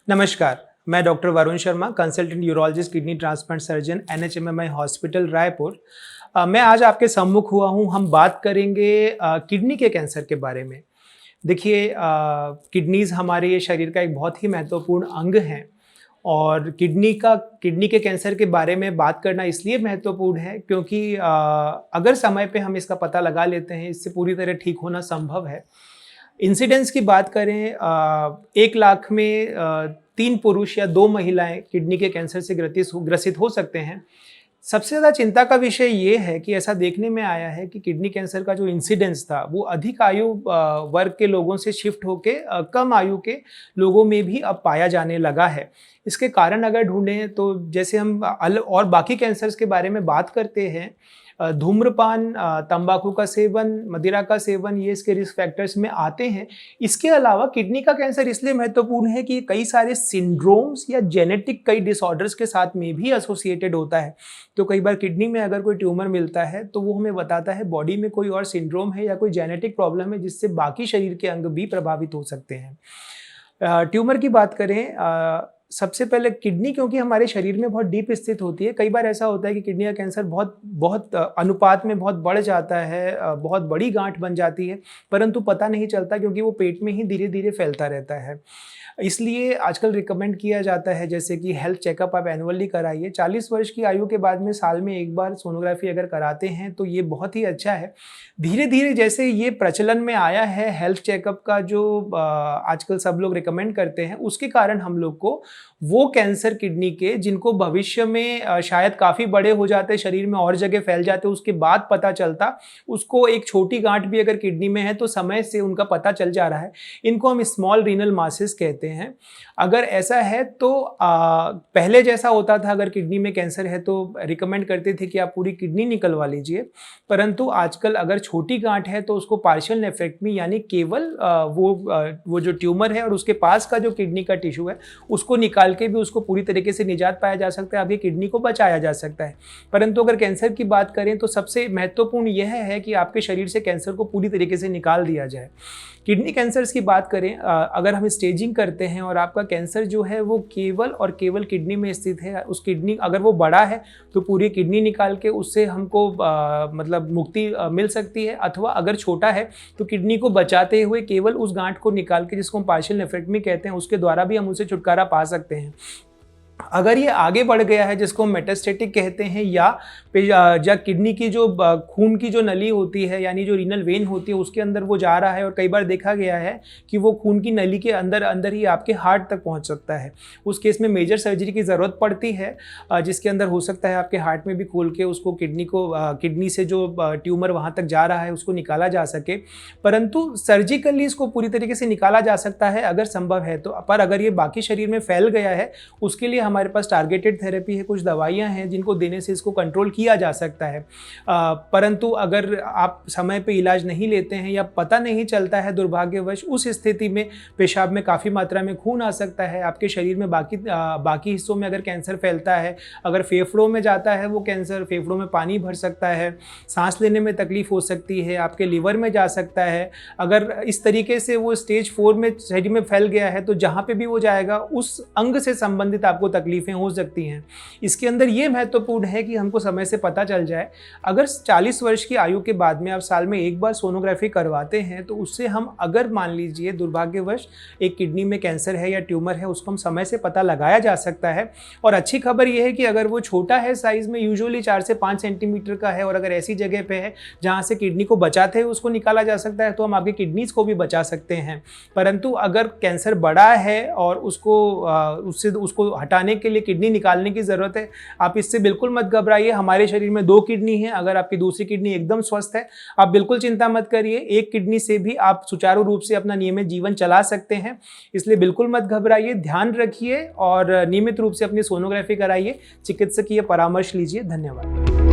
नमस्कार, मैं doctor Varun Sharma, consultant urologist, kidney transplant surgeon, NHMMI hospital Raipur. मैं आज आपके सम्मुख हुआ हूँ। हम बात करेंगे किडनी के कैंसर के बारे में। देखिए, किडनीज़ हमारे शरीर का एक बहुत ही महत्वपूर्ण अंग हैं और किडनी के कैंसर के बारे में बात करना इसलिए महत्वपूर्ण है क्योंकि अगर समय पे हम इसका पता लगा लेते हैं, इससे पूरी तरह ठीक होना संभव है। इंसिडेंस की बात करें, 1 लाख में 3 पुरुष या 2 महिलाएं किडनी के कैंसर से ग्रसित हो सकते हैं। सबसे ज़्यादा चिंता का विषय ये है कि ऐसा देखने में आया है कि किडनी कैंसर का जो इंसिडेंस था वो अधिक आयु वर्ग के लोगों से शिफ्ट होके कम आयु के लोगों में भी अब पाया जाने लगा है। इसके कारण अगर ढूंढें तो जैसे हम और बाकी कैंसर्स के बारे में बात करते हैं, धूम्रपान, तंबाकू का सेवन, मदिरा का सेवन, ये इसके रिस्क फैक्टर्स में आते हैं। इसके अलावा किडनी का कैंसर इसलिए महत्वपूर्ण है कि कई सारे सिंड्रोम्स या जेनेटिक कई डिसऑर्डर्स के साथ में भी एसोसिएटेड होता है। तो कई बार किडनी में अगर कोई ट्यूमर मिलता है तो वो हमें बताता है बॉडी में कोई और सिंड्रोम है या कोई जेनेटिक प्रॉब्लम है जिससे बाकी शरीर के अंग भी प्रभावित हो सकते हैं। ट्यूमर की बात करें, सबसे पहले किडनी क्योंकि हमारे शरीर में बहुत डीप स्थित होती है, कई बार ऐसा होता है कि किडनी का कैंसर बहुत अनुपात में बहुत बढ़ जाता है, बहुत बड़ी गांठ बन जाती है, परंतु पता नहीं चलता क्योंकि वो पेट में ही धीरे धीरे फैलता रहता है। इसलिए आजकल रिकमेंड किया जाता है जैसे कि हेल्थ चेकअप आप एनुअली कराइए। 40 वर्ष की आयु के बाद में साल में 1 बार सोनोग्राफी अगर कराते हैं तो ये बहुत ही अच्छा है। धीरे धीरे जैसे ये प्रचलन में आया है हेल्थ चेकअप का, जो आजकल सब लोग रिकमेंड करते हैं, उसके कारण हम लोग को वो कैंसर किडनी के जिनको भविष्य में शायद काफ़ी बड़े हो जाते, शरीर में और जगह फैल जाते, उसके बाद पता चलता, उसको एक छोटी गांठ भी अगर किडनी में है तो समय से उनका पता चल जा रहा है। इनको हम स्मॉल रीनल मासेस कहते हैं। अगर ऐसा है तो पहले जैसा होता था, अगर किडनी में कैंसर है तो रिकमेंड करते थे कि आप पूरी किडनी निकलवा लीजिए, परंतु आजकल अगर छोटी गांठ है तो उसको पार्शियल नेफ्रेक्टमी यानी केवल वो जो ट्यूमर है और उसके पास का जो किडनी का टिश्यू है उसको निकाल के भी उसको पूरी तरीके से निजात पाया जा सकता है, आपकी किडनी को बचाया जा सकता है। परंतु अगर कैंसर की बात करें तो सबसे महत्वपूर्ण यह है कि आपके शरीर से कैंसर को पूरी तरीके से निकाल दिया जाए। किडनी कैंसर्स की बात करें, अगर हम स्टेजिंग करते हैं और आपका कैंसर जो है वो केवल और केवल किडनी में स्थित है, उस किडनी अगर वो बड़ा है तो पूरी किडनी निकाल के उससे हमको मतलब मुक्ति मिल सकती है, अथवा अगर छोटा है तो किडनी को बचाते हुए केवल उस गांठ को निकाल के, जिसको हम पार्शियल नेफ्रेक्टमी कहते हैं, उसके द्वारा भी हम उससे छुटकारा पा सकते हैं। अगर ये आगे बढ़ गया है जिसको हम मेटास्टेटिक कहते हैं, या किडनी की जो खून की जो नली होती है यानी जो रीनल वेन होती है उसके अंदर वो जा रहा है, और कई बार देखा गया है कि वो खून की नली के अंदर ही आपके हार्ट तक पहुंच सकता है। उस केस में मेजर सर्जरी की ज़रूरत पड़ती है, जिसके अंदर हो सकता है आपके हार्ट में भी खोल के उसको किडनी से जो ट्यूमर वहाँ तक जा रहा है उसको निकाला जा सके। परंतु सर्जिकली इसको पूरी तरीके से निकाला जा सकता है अगर संभव है तो। पर अगर ये बाकी शरीर में फैल गया है उसके लिए हमारे पास टारगेटेड थेरेपी है, कुछ दवाइयां हैं जिनको देने से इसको कंट्रोल किया जा सकता है। परंतु अगर आप समय पे इलाज नहीं लेते हैं या पता नहीं चलता है दुर्भाग्यवश, उस स्थिति में पेशाब में काफ़ी मात्रा में खून आ सकता है, आपके शरीर में बाकी हिस्सों में अगर कैंसर फैलता है, अगर फेफड़ों में जाता है वो कैंसर, फेफड़ों में पानी भर सकता है, सांस लेने में तकलीफ हो सकती है, आपके लीवर में जा सकता है। अगर इस तरीके से वो स्टेज 4 में शरीर में फैल गया है तो जहाँ पे भी वो जाएगा उस अंग से संबंधित आपको तकलीफें हो सकती हैं। इसके अंदर ये महत्वपूर्ण है कि हमको समय से पता चल जाए। अगर 40 वर्ष की आयु के बाद में आप साल में 1 बार सोनोग्राफी करवाते हैं तो उससे हम, अगर मान लीजिए दुर्भाग्यवश एक किडनी में कैंसर है या ट्यूमर है, उसको हम समय से पता लगाया जा सकता है। और अच्छी खबर यह है कि अगर वो छोटा है साइज में, यूजुअली 4 से 5 सेंटीमीटर का है, और अगर ऐसी जगह पे है जहाँ से किडनी को बचाते हुए उसको निकाला जा सकता है तो हम आपकी किडनीज को भी बचा सकते हैं। परंतु अगर कैंसर बड़ा है और उसको हटाने के लिए किडनी निकालने की ज़रूरत है, आप इससे बिल्कुल मत घबराइए। हमारे शरीर में 2 किडनी है, अगर आपकी दूसरी किडनी एकदम स्वस्थ है आप बिल्कुल चिंता मत करिए, एक किडनी से भी आप सुचारू रूप से अपना नियमित जीवन चला सकते हैं। इसलिए बिल्कुल मत घबराइए, ध्यान रखिए और नियमित रूप से अपनी सोनोग्राफी कराइए, चिकित्सकीय परामर्श लीजिए। धन्यवाद।